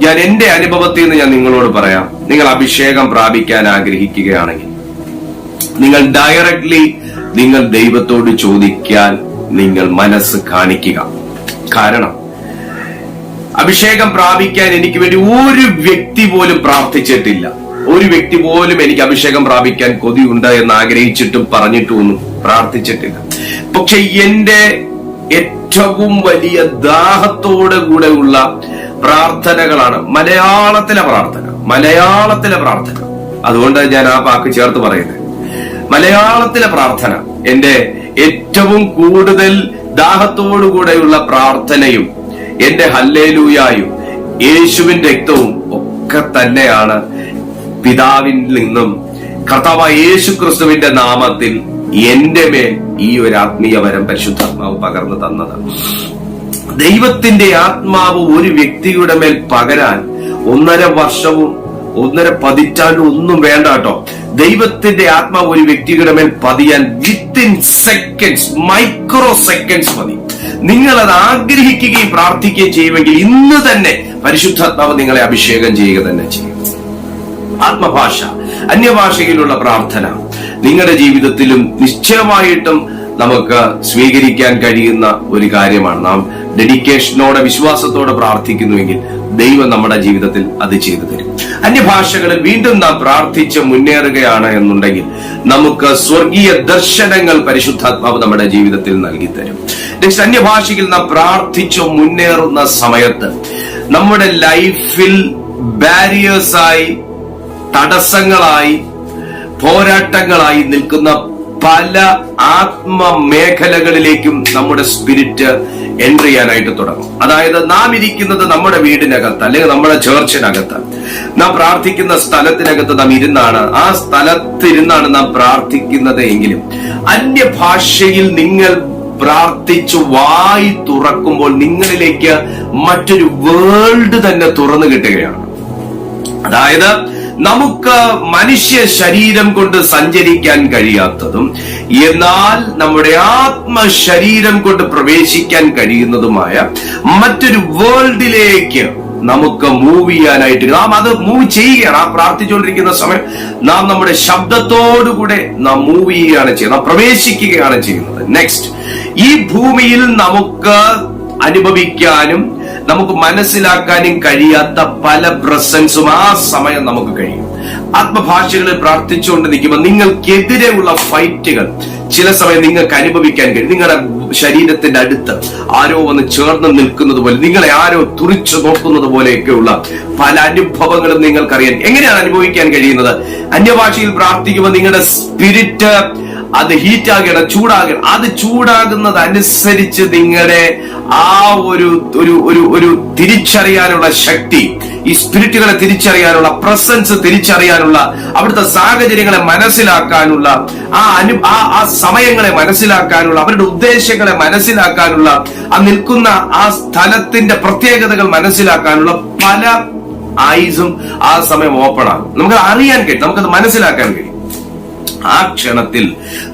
ഞാൻ എന്റെ അനുഭവത്തിൽ നിന്ന് ഞാൻ നിങ്ങളോട് പറയാം. നിങ്ങൾ അഭിഷേകം പ്രാപിക്കാൻ ആഗ്രഹിക്കുകയാണെങ്കിൽ നിങ്ങൾ ഡയറക്ട്ലി നിങ്ങൾ ദൈവത്തോട് ചോദിക്കാൻ നിങ്ങൾ മനസ്സ് കാണിക്കുക. കാരണം അഭിഷേകം പ്രാപിക്കാൻ എനിക്ക് വേണ്ടി ഒരു വ്യക്തി പോലും പ്രാർത്ഥിച്ചിട്ടില്ല. ഒരു വ്യക്തി പോലും എനിക്ക് അഭിഷേകം പ്രാപിക്കാൻ കൊതിയുണ്ട് എന്ന് ആഗ്രഹിച്ചിട്ടും പറഞ്ഞിട്ടൊന്നും പ്രാർത്ഥിച്ചിട്ടില്ല. പക്ഷെ എന്റെ ഏറ്റവും വലിയ ദാഹത്തോടു കൂടെയുള്ള പ്രാർത്ഥനകളാണ് മലയാളത്തിലെ പ്രാർത്ഥന. അതുകൊണ്ട് ഞാൻ ആ വാക്ക് ചേർത്ത് പറയുന്നത്. മലയാളത്തിലെ പ്രാർത്ഥന എന്റെ ഏറ്റവും കൂടുതൽ ദാഹത്തോടുകൂടെയുള്ള പ്രാർത്ഥനയും എന്റെ ഹല്ലേലൂയായും യേശുവിന്റെ രക്തവും ഒക്കെ തന്നെയാണ് പിതാവിൽ നിന്നും കർത്താവായ യേശു ക്രിസ്തുവിന്റെ നാമത്തിൽ എന്റെ മേൽ ഈ ഒരു ആത്മീയ വരം പരിശുദ്ധാത്മാവ് പകർന്നു തന്നത്. ദൈവത്തിന്റെ ആത്മാവ് ഒരു വ്യക്തിയുടെ മേൽ പകരാൻ 1.5 വർഷവും 1.5 പതിറ്റാണ്ടും ഒന്നും വേണ്ട കേട്ടോ. ദൈവത്തിന്റെ ആത്മാവ് ഒരു വ്യക്തിയുടെ മേൽ പതിയാൻ വിത്തിൻ സെക്കൻഡ്സ്, മൈക്രോ സെക്കൻഡ്സ് മതി. നിങ്ങൾ അത് ആഗ്രഹിക്കുകയും പ്രാർത്ഥിക്കുകയും ചെയ്യുമെങ്കിൽ ഇന്ന് തന്നെ പരിശുദ്ധാത്മാവ് നിങ്ങളെ അഭിഷേകം ചെയ്യുക തന്നെ ചെയ്യും. ആത്മഭാഷ, അന്യഭാഷയിലുള്ള പ്രാർത്ഥന നിങ്ങളുടെ ജീവിതത്തിലും നിശ്ചയമായിട്ടും നമുക്ക് സ്വീകരിക്കാൻ കഴിയുന്ന ഒരു കാര്യമാണ്. നാം ഡെഡിക്കേഷനോടെ വിശ്വാസത്തോടെ പ്രാർത്ഥിക്കുന്നുവെങ്കിൽ ദൈവം നമ്മുടെ ജീവിതത്തിൽ അത് ചെയ്തു തരും. അന്യഭാഷകളിൽ വീണ്ടും നാം പ്രാർത്ഥിച്ച് മുന്നേറുകയാണ് എന്നുണ്ടെങ്കിൽ നമുക്ക് സ്വർഗീയ ദർശനങ്ങൾ പരിശുദ്ധാത്മാവ് നമ്മുടെ ജീവിതത്തിൽ നൽകി തരും. നെക്സ്റ്റ്, അന്യഭാഷയിൽ നാം പ്രാർത്ഥിച്ച് മുന്നേറുന്ന സമയത്ത് നമ്മുടെ ലൈഫിൽ ബാരിയേഴ്സായി, തടസ്സങ്ങളായി, പോരാട്ടങ്ങളായി നിൽക്കുന്ന പല ആത്മമേഖലകളിലേക്കും നമ്മുടെ സ്പിരിറ്റ് എൻട്രി ചെയ്യാനായിട്ട് തുടങ്ങും. അതായത് നാം ഇരിക്കുന്നത് നമ്മുടെ വീടിനകത്ത് അല്ലെങ്കിൽ നമ്മുടെ ചേർച്ചിനകത്ത്, നാം പ്രാർത്ഥിക്കുന്ന സ്ഥലത്തിനകത്ത് നാം ഇരുന്നാണ്, ആ സ്ഥലത്തിരുന്നാണ് നാം പ്രാർത്ഥിക്കുന്നത് എങ്കിലും അന്യഭാഷയിൽ നിങ്ങൾ പ്രാർത്ഥിച്ചു വായി തുറക്കുമ്പോൾ നിങ്ങളിലേക്ക് മറ്റൊരു വേൾഡ് തന്നെ തുറന്നു കിട്ടുകയാണ്. അതായത് നമുക്ക് മനുഷ്യ ശരീരം കൊണ്ട് സഞ്ചരിക്കാൻ കഴിയാത്തതും എന്നാൽ നമ്മുടെ ആത്മശരീരം കൊണ്ട് പ്രവേശിക്കാൻ കഴിയുന്നതുമായ മറ്റൊരു വേൾഡിലേക്ക് നമുക്ക് മൂവ് ചെയ്യാനായിട്ട് നാം അത് മൂവ് ചെയ്യുകയാണ്. ആ പ്രാർത്ഥിച്ചുകൊണ്ടിരിക്കുന്ന സമയം നാം നമ്മുടെ ശബ്ദത്തോടുകൂടെ നാം മൂവ് ചെയ്യുകയാണ് ചെയ്യുന്നത്, നാം പ്രവേശിക്കുകയാണ് ചെയ്യുന്നത്. നെക്സ്റ്റ്, ഈ ഭൂമിയിൽ നമുക്ക് അനുഭവിക്കാനും നമുക്ക് മനസ്സിലാക്കാനും കഴിയാത്ത പല പ്രസൻസും ആ സമയം നമുക്ക് കഴിയും. ആത്മഭാഷകളിൽ പ്രാർത്ഥിച്ചുകൊണ്ട് നിൽക്കുമ്പോൾ നിങ്ങൾക്കെതിരെയുള്ള ഫൈറ്റുകൾ ചില സമയം നിങ്ങൾക്ക് അനുഭവിക്കാൻ കഴിയും. നിങ്ങളുടെ ശരീരത്തിന്റെ അടുത്ത് ആരോ വന്ന് ചേർന്ന് നിൽക്കുന്നത് പോലെ, നിങ്ങളെ ആരോ തുറിച്ചു നോക്കുന്നത് പോലെയൊക്കെയുള്ള പല അനുഭവങ്ങളും നിങ്ങൾക്കറിയാൻ. എങ്ങനെയാണ് അനുഭവിക്കാൻ കഴിയുന്നത്? അന്യഭാഷയിൽ പ്രാർത്ഥിക്കുമ്പോൾ നിങ്ങളുടെ സ്പിരിറ്റ് അത് ഹീറ്റാകണം, ചൂടാകണം. അത് ചൂടാകുന്നത് അനുസരിച്ച് നിങ്ങളുടെ ആ ഒരു തിരിച്ചറിയാനുള്ള ശക്തി, ഈ സ്പിരിറ്റുകളെ തിരിച്ചറിയാനുള്ള, പ്രസൻസ് തിരിച്ചറിയാനുള്ള, അവിടുത്തെ സാഹചര്യങ്ങളെ മനസ്സിലാക്കാനുള്ള, ആ സമയങ്ങളെ മനസ്സിലാക്കാനുള്ള, അവരുടെ ഉദ്ദേശങ്ങളെ മനസ്സിലാക്കാനുള്ള, ആ നിൽക്കുന്ന ആ സ്ഥലത്തിന്റെ പ്രത്യേകതകൾ മനസ്സിലാക്കാനുള്ള പല ഐസും ആ സമയം ഓപ്പൺ ആകും. നമുക്കത് അറിയാൻ കഴിയും, നമുക്കത് മനസ്സിലാക്കാൻ കഴിയും. ആ ക്ഷണത്തിൽ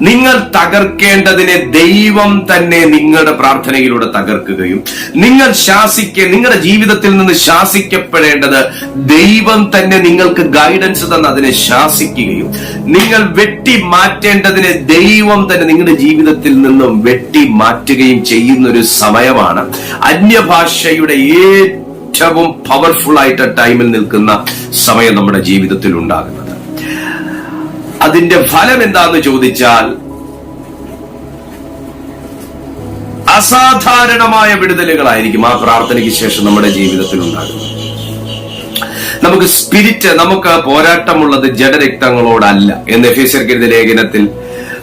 നിങ്ങൾ തകർക്കേണ്ടതിനെ ദൈവം തന്നെ നിങ്ങളുടെ പ്രാർത്ഥനയിലൂടെ തകർക്കുകയും നിങ്ങളുടെ ജീവിതത്തിൽ നിന്ന് ശാസിക്കപ്പെടേണ്ടത് ദൈവം തന്നെ നിങ്ങൾക്ക് ഗൈഡൻസ് തന്ന് അതിനെ ശാസിക്കുകയും നിങ്ങൾ വെട്ടി മാറ്റേണ്ടതിനെ ദൈവം തന്നെ നിങ്ങളുടെ ജീവിതത്തിൽ നിന്നും വെട്ടി മാറ്റുകയും ചെയ്യുന്നൊരു സമയമാണ് അന്യഭാഷയുടെ ഏറ്റവും പവർഫുൾ ആയിട്ട് ടൈമിൽ നിൽക്കുന്ന സമയം നമ്മുടെ ജീവിതത്തിൽ ഉണ്ടാകുന്നത്. അതിന്റെ ഫലം എന്താന്ന് ചോദിച്ചാൽ അസാധാരണമായ വിടുതലുകളായിരിക്കും ആ പ്രാർത്ഥനയ്ക്ക് ശേഷം നമ്മുടെ ജീവിതത്തിൽ ഉണ്ടാകുന്നത്. നമുക്ക് സ്പിരിറ്റ്, നമുക്ക് പോരാട്ടമുള്ളത് ജഡരക്തങ്ങളോടല്ല എന്ന് എഫേസ്യർക്ക് എഴുതിയ ലേഖനത്തിൽ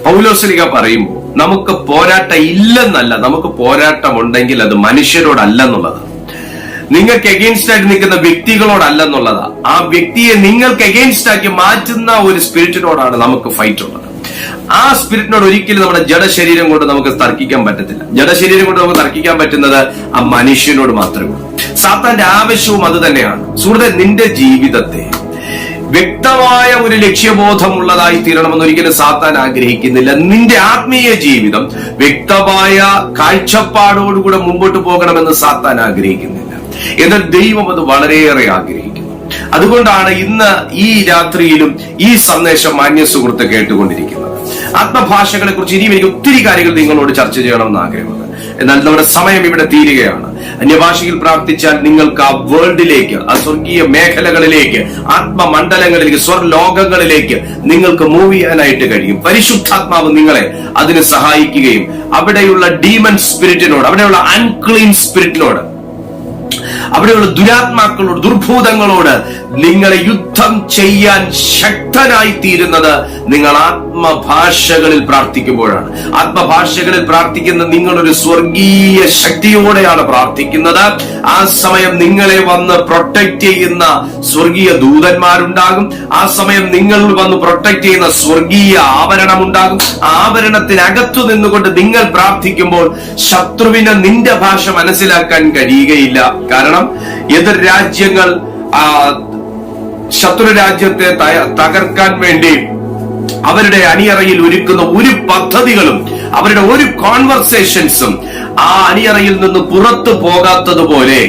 പൗലോസ്ലീഹ പറയുമ്പോൾ നമുക്ക് പോരാട്ടം ഇല്ലെന്നല്ല, നമുക്ക് പോരാട്ടമുണ്ടെങ്കിൽ അത് മനുഷ്യരോടല്ലെന്നുള്ളത്, നിങ്ങൾക്ക് എഗെയിൻസ്റ്റ് ആയിട്ട് നിൽക്കുന്ന വ്യക്തികളോടല്ലെന്നുള്ളതാ. ആ വ്യക്തിയെ നിങ്ങൾക്ക് എഗെയിൻസ്റ്റ് ആക്കി മാറ്റുന്ന ഒരു സ്പിരിറ്റിനോടാണ് നമുക്ക് ഫൈറ്റ് ഉള്ളത്. ആ സ്പിരിറ്റിനോട് ഒരിക്കലും നമ്മുടെ ജഡശരീരം കൊണ്ട് നമുക്ക് തർക്കിക്കാൻ പറ്റത്തില്ല. ജഡശരീരം കൊണ്ട് നമുക്ക് തർക്കിക്കാൻ പറ്റുന്നത് ആ മനുഷ്യനോട് മാത്രമേ ഉള്ളൂ. സാത്താന്റെ ആവശ്യവും അത് തന്നെയാണ്. സുഹൃത്തെ, നിന്റെ ജീവിതത്തെ വ്യക്തമായ ഒരു ലക്ഷ്യബോധമുള്ളതായി തീരണമെന്ന് ഒരിക്കലും സാത്താൻ ആഗ്രഹിക്കുന്നില്ല. നിന്റെ ആത്മീയ ജീവിതം വ്യക്തമായ കാഴ്ചപ്പാടോടുകൂടെ മുമ്പോട്ട് പോകണമെന്ന് സാത്താൻ ആഗ്രഹിക്കുന്നില്ല. എന്നാൽ ദൈവം അത് വളരെയേറെ ആഗ്രഹിക്കുന്നു. അതുകൊണ്ടാണ് ഇന്ന് ഈ രാത്രിയിലും ഈ സന്ദേശം മാന്യ സുഹൃത്ത് കേട്ടുകൊണ്ടിരിക്കുന്നത്. ആത്മഭാഷകളെ കുറിച്ച് ഇനിയും എനിക്ക് ഒത്തിരി കാര്യങ്ങൾ നിങ്ങളോട് ചർച്ച ചെയ്യണമെന്ന് ആഗ്രഹമുണ്ട്. എന്നാൽ നമ്മുടെ സമയം ഇവിടെ തീരുകയാണ്. അന്യഭാഷയിൽ പ്രാർത്ഥിച്ചാൽ നിങ്ങൾക്ക് ആ വേൾഡിലേക്ക്, ആ സ്വർഗീയ മേഖലകളിലേക്ക്, ആത്മമണ്ഡലങ്ങളിലേക്ക്, സ്വർലോകങ്ങളിലേക്ക് നിങ്ങൾക്ക് മൂവ് ചെയ്യാനായിട്ട് കഴിയും. പരിശുദ്ധാത്മാവ് നിങ്ങളെ അതിന് സഹായിക്കുകയും അവിടെയുള്ള ഡീമൺ സ്പിരിറ്റിനോട്, അവിടെയുള്ള അൺക്ലീൻ സ്പിരിറ്റിനോട്, അവിടെയുള്ള ദുരാത്മാക്കളോട്, ദുർഭൂതങ്ങളോട് നിങ്ങളെ യുദ്ധം ചെയ്യാൻ ശക്തനായി തീരുന്നത് നിങ്ങൾ ആത്മഭാഷകളിൽ പ്രാർത്ഥിക്കുമ്പോഴാണ്. ആത്മഭാഷകളിൽ പ്രാർത്ഥിക്കുന്ന നിങ്ങളൊരു സ്വർഗീയ ശക്തിയോടെയാണ് പ്രാർത്ഥിക്കുന്നത്. ആ സമയം നിങ്ങളെ വന്ന് പ്രൊട്ടക്ട് ചെയ്യുന്ന സ്വർഗീയ ദൂതന്മാരുണ്ടാകും. ആ സമയം നിങ്ങൾ വന്ന് പ്രൊട്ടക്ട് ചെയ്യുന്ന സ്വർഗീയ ആവരണം ഉണ്ടാകും. ആവരണത്തിനകത്തു നിന്നുകൊണ്ട് നിങ്ങൾ പ്രാർത്ഥിക്കുമ്പോൾ ശത്രുവിന് നിന്റെ ഭാഷ മനസ്സിലാക്കാൻ കഴിയുകയില്ല. കാരണം എതിർ രാജ്യങ്ങൾ ശത്രു രാജ്യത്തെ തകർക്കാൻ വേണ്ടി അവരുടെ അണിയറയിൽ ഒരുക്കുന്ന ഒരു പദ്ധതികളും അവരുടെ ഒരു കോൺവെർസേഷൻസും ആ അണിയറയിൽ നിന്ന് പുറത്തു പോകാത്തതുപോലെ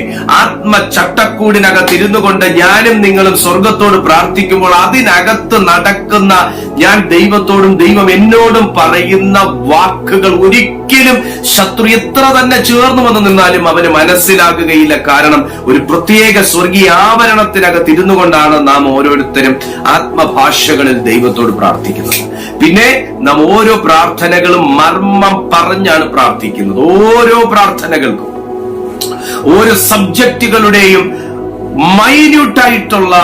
ആത്മചട്ടക്കൂടിനകത്ത് ഇരുന്നു കൊണ്ട് ഞാനും നിങ്ങളും സ്വർഗത്തോട് പ്രാർത്ഥിക്കുമ്പോൾ അതിനകത്ത് നടക്കുന്ന ഞാൻ ദൈവത്തോടും ദൈവം എന്നോടും പറയുന്ന വാക്കുകൾ ഒരിക്കലും ശത്രു എത്ര തന്നെ ചേർന്നു വന്നു നിന്നാലും അവന് മനസ്സിലാക്കുകയില്ല. കാരണം ഒരു പ്രത്യേക സ്വർഗീയ ആവരണത്തിനകത്ത് ഇരുന്നു കൊണ്ടാണ് നാം ഓരോരുത്തരും ആത്മഭാഷകളിൽ ദൈവത്തോട് പ്രാർത്ഥിക്കുന്നത്. പിന്നെ നാം ഓരോ പ്രാർത്ഥനകളും മർമ്മം പറഞ്ഞാണ് പ്രാർത്ഥിക്കുന്നത്. ഓരോ പ്രാർത്ഥനകൾക്കും ഓരോ സബ്ജക്റ്റുകളുടെയും മൈന്യൂട്ടായിട്ടുള്ള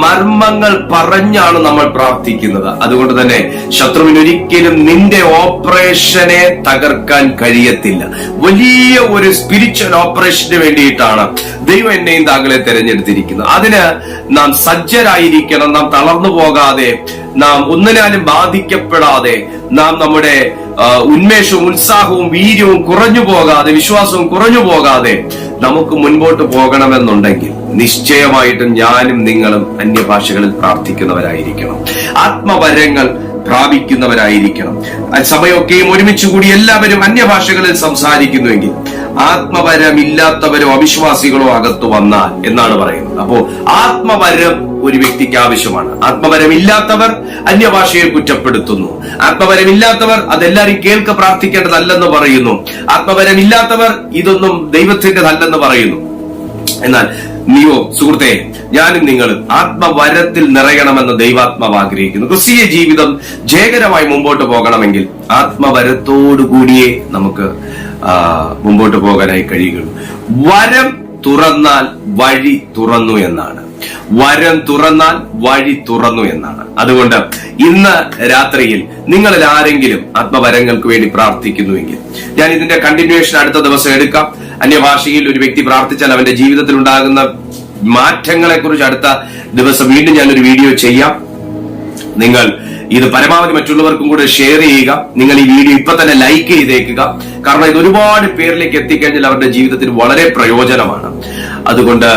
മർമ്മങ്ങൾ പറഞ്ഞാണ് നമ്മൾ പ്രാർത്ഥിക്കുന്നത്. അതുകൊണ്ട് തന്നെ ശത്രുവിന് ഒരിക്കലും നിന്റെ ഓപ്പറേഷനെ തകർക്കാൻ കഴിയത്തില്ല. വലിയ ഒരു സ്പിരിച്വൽ ഓപ്പറേഷന് വേണ്ടിയിട്ടാണ് ദൈവം എന്നെയും താങ്കളെ തെരഞ്ഞെടുത്തിരിക്കുന്നത്. അതിന് നാം സജ്ജരായിരിക്കണം. നാം തളർന്നു പോകാതെ, നാം ഒന്നിനാലും ബാധിക്കപ്പെടാതെ, നാം നമ്മുടെ ഉന്മേഷവും ഉത്സാഹവും വീര്യവും കുറഞ്ഞു പോകാതെ, വിശ്വാസവും കുറഞ്ഞു പോകാതെ നമുക്ക് മുൻപോട്ട് പോകണമെന്നുണ്ടെങ്കിൽ നിശ്ചയമായിട്ടും ഞാനും നിങ്ങളും അന്യഭാഷകളിൽ പ്രാർത്ഥിക്കുന്നവരായിരിക്കണം. ആത്മവരങ്ങൾ പ്രാപിക്കുന്നവരായിരിക്കണം. സമയമൊക്കെയും ഒരുമിച്ച് കൂടി എല്ലാവരും അന്യഭാഷകളിൽ സംസാരിക്കുന്നുവെങ്കിൽ ആത്മവരമില്ലാത്തവരോ അവിശ്വാസികളോ അകത്തു വന്നാൽ എന്നാണ് പറയുന്നത്. അപ്പോ ആത്മവരം ഒരു വ്യക്തിക്ക് ആവശ്യമാണ്. ആത്മവരമില്ലാത്തവർ അന്യഭാഷയെ കുറ്റപ്പെടുത്തുന്നു. ആത്മവരമില്ലാത്തവർ അതെല്ലാരും കേൾക്ക പ്രാർത്ഥിക്കേണ്ടതല്ലെന്ന് പറയുന്നു. ആത്മവരമില്ലാത്തവർ ഇതൊന്നും ദൈവത്തിന്റെതല്ലെന്ന് പറയുന്നു. എന്നാൽ നീയോ സുഹൃത്തെ, ഞാനും നിങ്ങളും ആത്മവരത്തിൽ നിറയണമെന്ന് ദൈവാത്മാവ് ആഗ്രഹിക്കുന്നു. ക്രിസ്തീയ ജീവിതം ജയകരമായി മുമ്പോട്ട് പോകണമെങ്കിൽ ആത്മവരത്തോടുകൂടിയേ നമുക്ക് മുമ്പോട്ട് പോകാനായി കഴിയുകയുള്ളൂ. വരം തുറന്നാൽ വഴി തുറന്നു എന്നാണ്. വരം തുറന്നാൽ വഴി തുറന്നു എന്നാണ്. അതുകൊണ്ട് ഇന്ന് രാത്രിയിൽ നിങ്ങളിൽ ആരെങ്കിലും ആത്മവരങ്ങൾക്ക് വേണ്ടി പ്രാർത്ഥിക്കുന്നുവെങ്കിൽ ഞാൻ ഇതിന്റെ കണ്ടിന്യൂവേഷൻ അടുത്ത ദിവസം എടുക്കാം. അന്യഭാഷയിൽ ഒരു വ്യക്തി പ്രാർത്ഥിച്ചാൽ അവന്റെ ജീവിതത്തിൽ ഉണ്ടാകുന്ന മാറ്റങ്ങളെ കുറിച്ച് അടുത്ത ദിവസം വീണ്ടും ഞാനൊരു വീഡിയോ ചെയ്യാം. നിങ്ങൾ ഇത് പരമാവധി മറ്റുള്ളവർക്കും കൂടെ ഷെയർ ചെയ്യുക. നിങ്ങൾ ഈ വീഡിയോ ഇപ്പൊ തന്നെ ലൈക്ക് ചെയ്തേക്കുക. കാരണം ഇത് ഒരുപാട് പേരിലേക്ക് എത്തിക്കഴിഞ്ഞാൽ അവരുടെ ജീവിതത്തിൽ വളരെ പ്രയോജനമാണ്. അതുകൊണ്ട്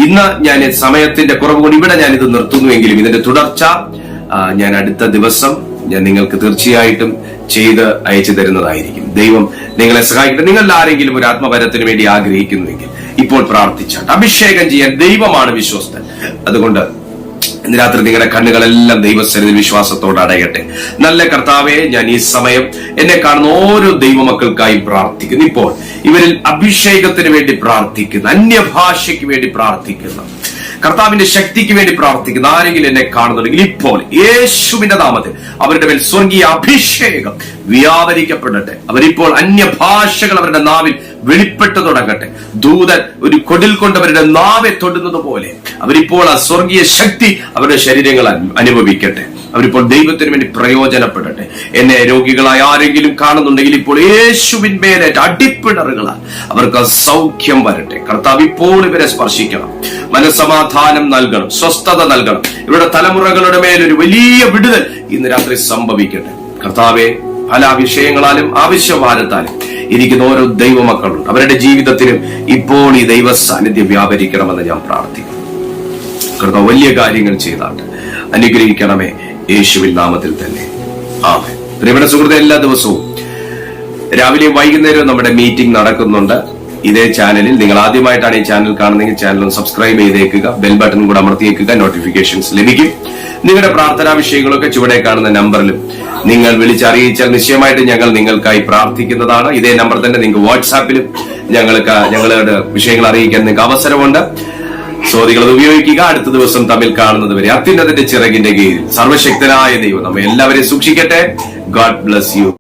ഇന്ന് ഞാൻ സമയത്തിന്റെ കുറവ് കൊണ്ട് ഇവിടെ ഞാൻ ഇത് നിർത്തുന്നുവെങ്കിലും ഇതിന്റെ തുടർച്ച ഞാൻ അടുത്ത ദിവസം ഞാൻ നിങ്ങൾക്ക് തീർച്ചയായിട്ടും ചെയ്ത് അയച്ചു തരുന്നതായിരിക്കും. ദൈവം നിങ്ങളെ സഹായിക്കട്ടെ. നിങ്ങളിൽ ആരെങ്കിലും ഒരു ആത്മവരത്തിന് വേണ്ടി ആഗ്രഹിക്കുന്നുവെങ്കിൽ ഇപ്പോൾ പ്രാർത്ഥിച്ചാൽ അഭിഷേകം ചെയ്യാൻ ദൈവമാണ് വിശ്വസ്തൻ. അതുകൊണ്ട് ഇന്ന് രാത്രി നിങ്ങളുടെ കണ്ണുകളെല്ലാം ദൈവസന്നിധിയിൽ വിശ്വാസത്തോടെ അടയട്ടെ. നല്ല കർത്താവെ, ഞാൻ ഈ സമയം എന്നെ കാണുന്ന ഓരോ ദൈവമക്കൾക്കായി പ്രാർത്ഥിക്കുന്നു. ഇപ്പോൾ ഇവരിൽ അഭിഷേകത്തിന് വേണ്ടി പ്രാർത്ഥിക്കുന്നു, അന്യഭാഷയ്ക്ക് വേണ്ടി പ്രാർത്ഥിക്കുന്നു, കർത്താവിന്റെ ശക്തിക്ക് വേണ്ടി പ്രാർത്ഥിക്കുന്ന ആരെങ്കിലും എന്നെ കാണുന്നുണ്ടെങ്കിൽ ഇപ്പോൾ യേശുവിന്റെ നാമത്തിൽ അവരുടെ മേൽ സ്വർഗീയ അഭിഷേകം വ്യാപരിക്കപ്പെടട്ടെ. അവരിപ്പോൾ അന്യഭാഷകൾ അവരുടെ നാവിൽ വെളിപ്പെട്ടു തുടങ്ങട്ടെ. ദൂതൻ ഒരു കൊടിൽ കൊണ്ടവരുടെ നാവെ തൊടുന്നത് പോലെ അവരിപ്പോൾ ആ സ്വർഗീയ ശക്തി അവരുടെ ശരീരങ്ങൾ അനുഭവിക്കട്ടെ. അവരിപ്പോൾ ദൈവത്തിന് വേണ്ടി പ്രയോജനപ്പെടട്ടെ. എന്നെ രോഗികളായ ആരെങ്കിലും കാണുന്നുണ്ടെങ്കിൽ ഇപ്പോൾ യേശുവിൻ മേലേറ്റ അടിപ്പിണറുകളാൽ അവർക്ക് സൗഖ്യം വരട്ടെ. കർത്താവ് ഇപ്പോൾ ഇവരെ സ്പർശിക്കണം, മനസ്സമാധാനം നൽകണം, സ്വസ്ഥത നൽകണം. ഇവരുടെ തലമുറകളുടെ മേലൊരു വലിയ വിടുതൽ ഇന്ന് രാത്രി സംഭവിക്കട്ടെ. കർത്താവെ, പല വിഷയങ്ങളാലും ആവശ്യഭാരത്താലും ഇരിക്കുന്ന ഓരോ ദൈവമക്കളുണ്ട്. അവരുടെ ജീവിതത്തിലും ഇപ്പോൾ ഈ ദൈവ സാന്നിധ്യം വ്യാപരിക്കണമെന്ന് ഞാൻ പ്രാർത്ഥിക്കുന്നു. കർത്താവ് വലിയ കാര്യങ്ങൾ ചെയ്താട്ട് അനുഗ്രഹിക്കണമേ, യേശുവിൻ നാമത്തിൽ തന്നെ ആമേൻ. പ്രിയപ്പെട്ട സുഹൃത്തെ, എല്ലാ ദിവസവും രാവിലെയും വൈകുന്നേരവും നമ്മുടെ മീറ്റിംഗ് നടക്കുന്നുണ്ട് ഇതേ ചാനലിൽ. നിങ്ങൾ ആദ്യമായിട്ടാണ് ഈ ചാനൽ കാണുന്നതെങ്കിൽ ചാനൽ സബ്സ്ക്രൈബ് ചെയ്തേക്കുക, ബെൽ ബട്ടൺ കൂടെ അമർത്തിയേക്കുക, നോട്ടിഫിക്കേഷൻസ് ലഭിക്കും. നിങ്ങളുടെ പ്രാർത്ഥനാ വിഷയങ്ങളൊക്കെ ചുവടെ കാണുന്ന നമ്പറിലും നിങ്ങൾ വിളിച്ചറിയിച്ചാൽ നിശ്ചയമായിട്ട് ഞങ്ങൾ നിങ്ങൾക്കായി പ്രാർത്ഥിക്കുന്നതാണ്. ഇതേ നമ്പർ തന്നെ നിങ്ങൾക്ക് വാട്സാപ്പിലും ഞങ്ങളുടെ വിഷയങ്ങൾ അറിയിക്കാൻ നിങ്ങൾക്ക് അവസരമുണ്ട്. സോദികൾ അത് ഉപയോഗിക്കുക. അടുത്ത ദിവസം തമ്മിൽ കാണുന്നത് വരെ അത്യുന്നതന്റെ ചിറകിന്റെ കീഴിൽ സർവശക്തനായ ദൈവം നമ്മെ എല്ലാവരെയും സൂക്ഷിക്കട്ടെ. God bless you.